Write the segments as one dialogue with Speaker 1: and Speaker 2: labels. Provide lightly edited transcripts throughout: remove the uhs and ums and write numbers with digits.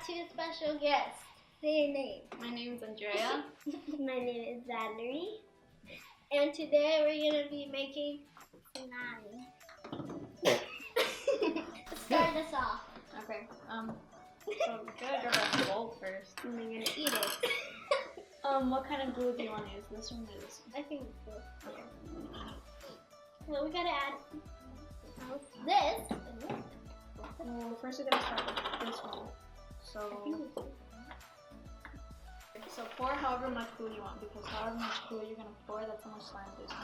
Speaker 1: two special guests. Say your name.
Speaker 2: My name is Andrea.
Speaker 1: My name is Valerie. And today we're going to be making slime. Start us off.
Speaker 2: Okay. So we gotta grab a bowl first.
Speaker 1: And we're going to eat it.
Speaker 2: What kind of glue do you want to use? This one or this one?
Speaker 1: I think it's good. Okay. Well, we gotta add this.
Speaker 2: Well, first we gotta start with this one. So pour however much glue you want, because however much glue you're gonna pour, that's how much slime there's in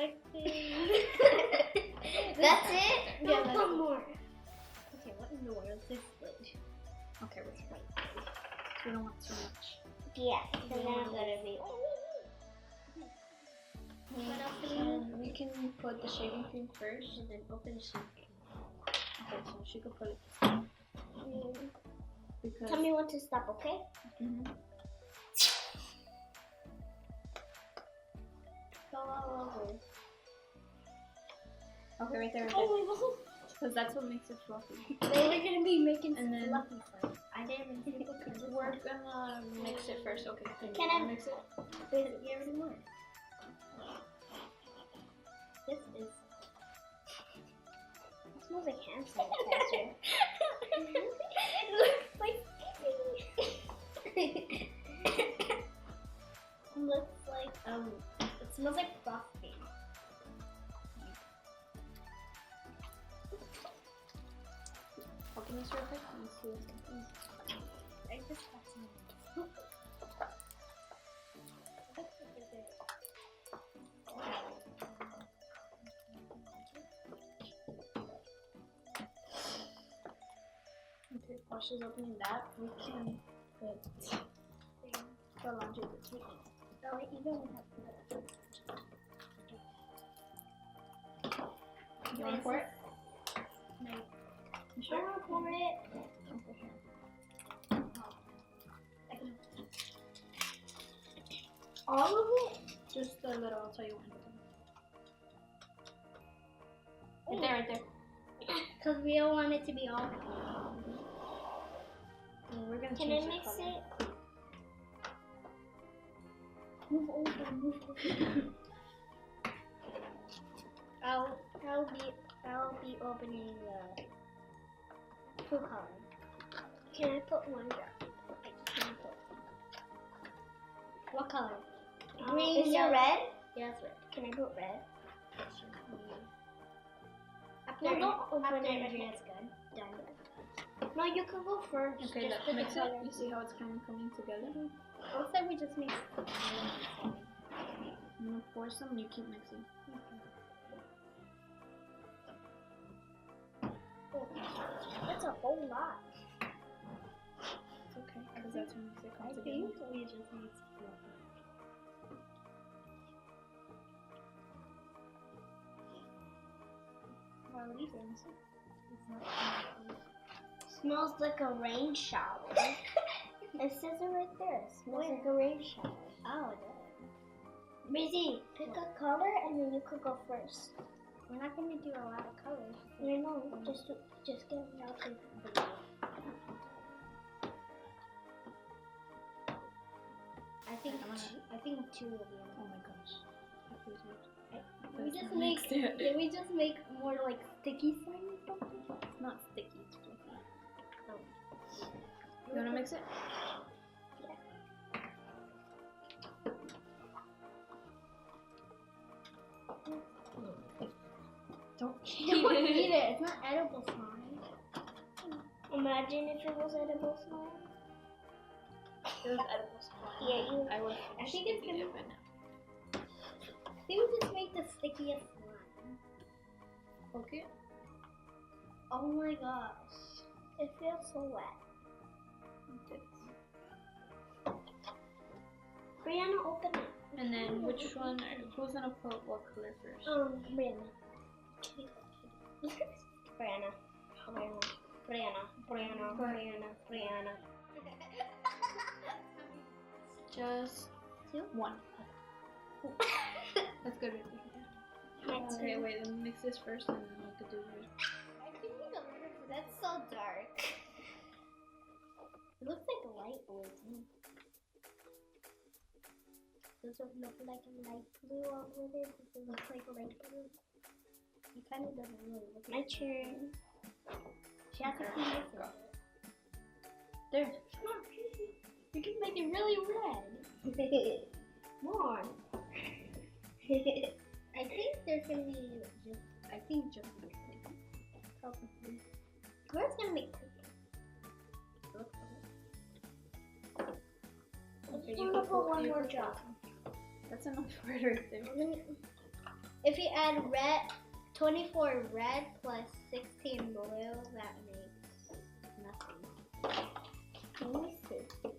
Speaker 2: it.
Speaker 1: That's it?
Speaker 2: Yeah, that's
Speaker 1: one more. Okay, what in the world is this lid?
Speaker 2: Okay, we're right. We don't want too much.
Speaker 1: Yeah, so then I'm gonna be.
Speaker 2: We can put the shaving cream first
Speaker 1: And then open the shaving cream.
Speaker 2: Okay, so she could put it because
Speaker 1: Tell me when to stop, okay? Go all over.
Speaker 2: Okay, right there, because that's what makes it fluffy.
Speaker 1: Then we're gonna be making
Speaker 2: And then
Speaker 1: fluffy slime. I didn't even think of
Speaker 2: we're gonna mix it first. Okay,
Speaker 1: Can I
Speaker 2: mix it?
Speaker 1: Wait, you already more. This is. It smells like hand sanitizer. It looks like it looks like it smells like frosting.
Speaker 2: Open this real quick and see what's happening.
Speaker 1: I just got some.
Speaker 2: Okay, while she's opening that, we can put the laundry liquid.
Speaker 1: Oh, wait, you don't have to.
Speaker 2: You want to pour it?
Speaker 1: No.
Speaker 2: You sure?
Speaker 1: I want to pour it.
Speaker 2: Okay, here.
Speaker 1: All of it?
Speaker 2: Just a little, I'll tell you when. Right there.
Speaker 1: Because we don't want it to be all.
Speaker 2: And we're gonna
Speaker 1: Can I
Speaker 2: change
Speaker 1: mix
Speaker 2: the color.
Speaker 1: it? Move over, move over. I'll be opening the food color. Can I put one drop? What color? Green. Is it red? Yeah, it's red. Can I put red? No, don't open it. It's good. Done. No, you can go first.
Speaker 2: Okay,
Speaker 1: just
Speaker 2: let's mix it.
Speaker 1: color.
Speaker 2: You see how it's kind of coming together?
Speaker 1: Looks like we just mixed.
Speaker 2: I'm gonna pour some, you keep mixing.
Speaker 1: Oh, that's a whole lot.
Speaker 2: It's okay, because that's what makes it come
Speaker 1: I
Speaker 2: together.
Speaker 1: think we just need to flow.
Speaker 2: Well, what do you think?
Speaker 1: Smells like a rain shower. It says it right there. It smells like a rain shower. Oh, it does. Breezy, pick a color and then you could go first. We're not going to do a lot of colors. I know. Just get it out to the I think two will be enough.
Speaker 2: Oh my gosh.
Speaker 1: Did we just make more like sticky slime or something?
Speaker 2: It's not sticky, it's fluffy.
Speaker 1: Oh.
Speaker 2: You wanna mix it?
Speaker 1: Yeah.
Speaker 2: Don't
Speaker 1: Don't eat it. It's not edible slime. Imagine if it was edible slime.
Speaker 2: It was edible slime.
Speaker 1: Yeah,
Speaker 2: I would.
Speaker 1: I think it's gonna.
Speaker 2: by now.
Speaker 1: I think we just make the stickiest slime.
Speaker 2: Okay.
Speaker 1: Oh my gosh. It feels so wet. Breana, open it.
Speaker 2: And then which one? Who's gonna put what color first?
Speaker 1: Breana. Breana. Breana.
Speaker 2: Just
Speaker 1: Two?
Speaker 2: one. That's good. Okay, wait, let me mix this first and then we could do yours.
Speaker 1: I think we got that's so dark. It looks like a light blue too. Does it look like a light blue over there? Does it look like a light blue? It kind of doesn't really look like my turn. She has to clean it.
Speaker 2: There.
Speaker 1: Come on, you can make it really red. More. I think there's gonna be just probably. Where's gonna make cookies?
Speaker 2: Okay,
Speaker 1: I'm gonna put one more drop.
Speaker 2: That's enough red right there.
Speaker 1: If you add 24 red plus 16 blue, that makes nothing. Let me see.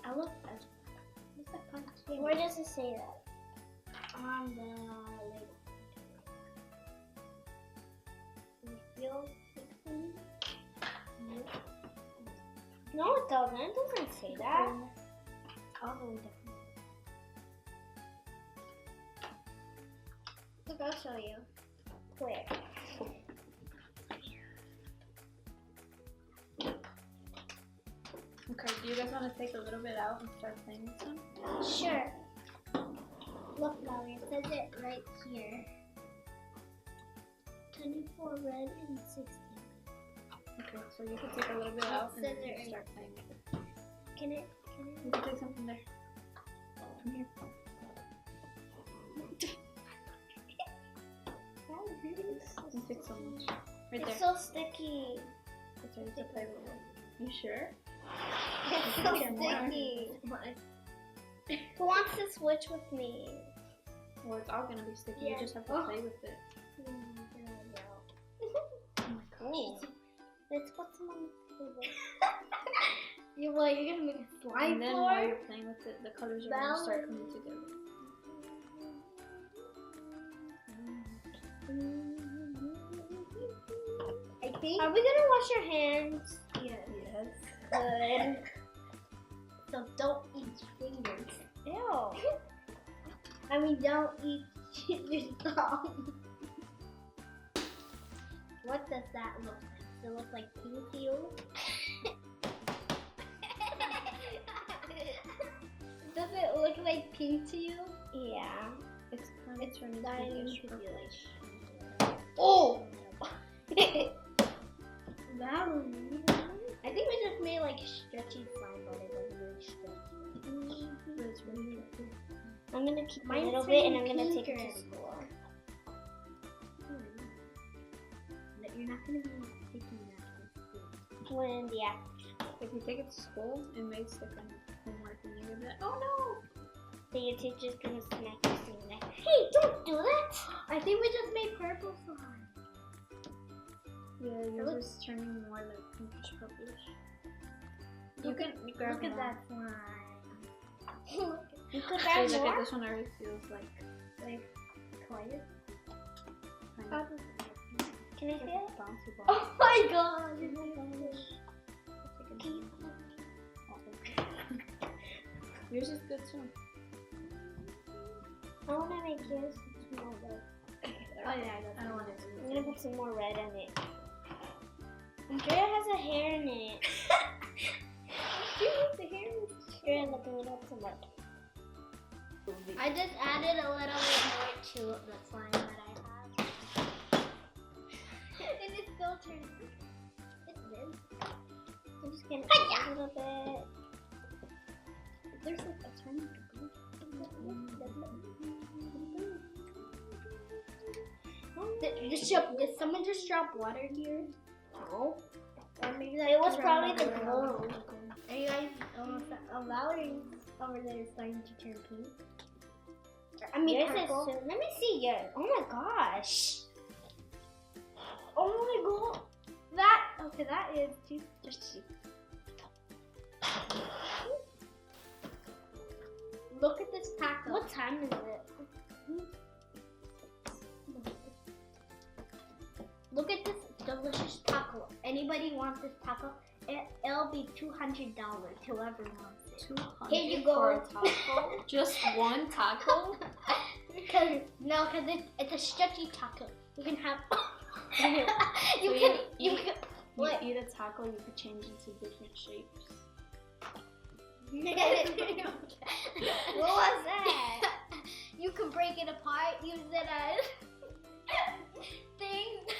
Speaker 1: I look at where does it say that? On the label. Refill 16? No, it doesn't. It doesn't say that. All the way different. Look, I'll show you. Where?
Speaker 2: Okay, do you guys want to take a little bit out and start playing with some?
Speaker 1: Sure. Look, Molly, it says it right here. 24 red and 16.
Speaker 2: Okay, so you can take a little bit out and then
Speaker 1: Scissors.
Speaker 2: start playing with it.
Speaker 1: Can it?
Speaker 2: You can take something there. Come here. You take so much. Right
Speaker 1: It's
Speaker 2: there.
Speaker 1: so sticky.
Speaker 2: It's ready to play with it. You sure?
Speaker 1: It's so sticky. Who wants to switch with me?
Speaker 2: Well, it's all gonna be sticky.
Speaker 1: Yeah.
Speaker 2: You just have to play with it. Cool.
Speaker 1: Let's put some on the table. You're gonna make a slime
Speaker 2: And then
Speaker 1: floor?
Speaker 2: while you're playing with it, the colors are gonna start coming together.
Speaker 1: I think. Are we gonna wash our hands?
Speaker 2: Yes.
Speaker 1: Good. So don't eat fingers. Ew. I mean, don't eat your thumb. What does that look like? Does it look like pink to you? Does it look like pink to you? Yeah.
Speaker 2: It's kind of turning
Speaker 1: Starting
Speaker 2: pinkish
Speaker 1: to be
Speaker 2: purple.
Speaker 1: like. Oh! That was I think we just made like stretchy slime, but it wasn't really stretchy.
Speaker 2: But it's really cool.
Speaker 1: I'm gonna keep
Speaker 2: Mine's
Speaker 1: a little bit and I'm
Speaker 2: turning
Speaker 1: gonna take it
Speaker 2: pinker.
Speaker 1: to school. You're not gonna be taking that to school. When the
Speaker 2: If you take it to school, it may stick on homework and you're gonna be like, oh no!
Speaker 1: then your teacher's gonna smack you saying that. Hey, don't do that! I think we just made purple slime.
Speaker 2: Yeah, yours is turning more like pinkish purplish. You can grab
Speaker 1: Look at
Speaker 2: more.
Speaker 1: that slime. You could
Speaker 2: See,
Speaker 1: grab
Speaker 2: look
Speaker 1: more?
Speaker 2: at this one already feels like
Speaker 1: Clear?
Speaker 2: kind of
Speaker 1: Can I
Speaker 2: like
Speaker 1: see
Speaker 2: a
Speaker 1: it?
Speaker 2: bouncy ball.
Speaker 1: Oh my god!
Speaker 2: Yours is good too.
Speaker 1: I wanna make yours smaller.
Speaker 2: Oh yeah, I don't want it to.
Speaker 1: I'm gonna put some more red in it. Andrea has a hair in it. She has the hair in it. Here, look, I'm gonna put some red. I just added a little bit more to the slime that I have. And it's still turning. It did. I'm just gonna add a little bit. There's like a tiny blue. Did someone just drop water here? No. Or maybe that it was probably the glue. Are you guys Valerie's over there is starting to turn pink? I mean, yours is soon. Let me see yours. Oh my gosh. Oh my god. That is too thirsty. Look at this taco. What time is it? Look at this delicious taco. Anybody wants this taco? It'll be $200. Whoever wants it.
Speaker 2: 200
Speaker 1: Here you
Speaker 2: for
Speaker 1: go.
Speaker 2: a taco. Just one taco?
Speaker 1: Cause it's a stretchy taco. You can have. you
Speaker 2: So
Speaker 1: can.
Speaker 2: you
Speaker 1: What?
Speaker 2: eat a taco, you could change into different shapes.
Speaker 1: What was that? You can break it apart, use it as things.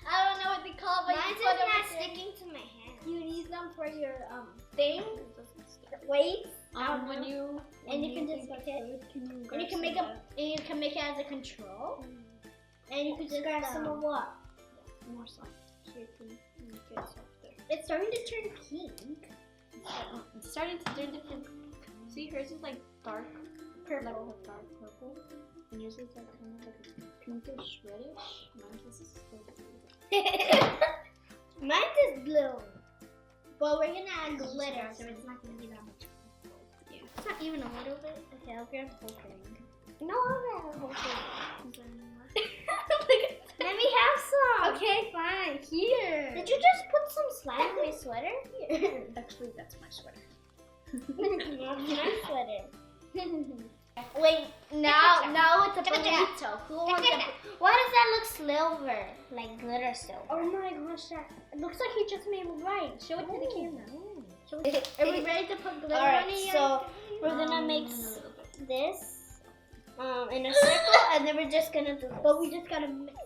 Speaker 1: I don't know what they call, but
Speaker 3: Mine's
Speaker 1: you put
Speaker 3: just
Speaker 1: them
Speaker 3: not
Speaker 1: with
Speaker 3: sticking to my hand.
Speaker 1: You use them for your things, weights.
Speaker 2: When you
Speaker 1: And you can just
Speaker 2: think
Speaker 1: pick
Speaker 2: of
Speaker 1: it.
Speaker 2: food, can you
Speaker 1: And you can make it as a control. And you can just
Speaker 3: Grab some of what?
Speaker 2: more soft, so you can make it softer.
Speaker 1: It's starting to turn pink.
Speaker 2: It's starting to turn different. See, hers is like dark purple, like a dark purple, and yours is like kind of like a pinkish reddish. Mine is still blue.
Speaker 1: Mine is blue. But we're gonna add glitter, so it's not gonna be that much.
Speaker 2: Yeah.
Speaker 1: It's not even a little bit. Okay, I'll grab the whole thing. No, I'll grab the whole thing.
Speaker 2: Is there any more?
Speaker 1: Let me have some. Okay, fine. Here. Did you just put some slime on my sweater? Here.
Speaker 2: Actually, that's my sweater.
Speaker 1: My sweater. Wait, now it's a burrito. Who wants a? Why does that look silver? Like glitter silver. Oh my gosh, it looks like you just made it right. Show it to the camera. Show it. Are we ready to put glitter on it?
Speaker 3: So we're gonna mix this in a circle, and then we're just gonna do this.
Speaker 1: But we just gotta mix it.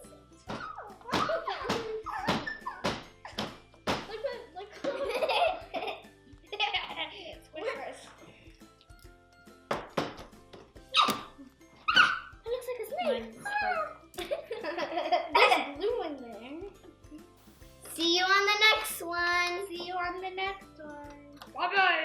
Speaker 1: There's blue in there.
Speaker 3: See you on the next one.
Speaker 1: See you on the next one. Bye bye.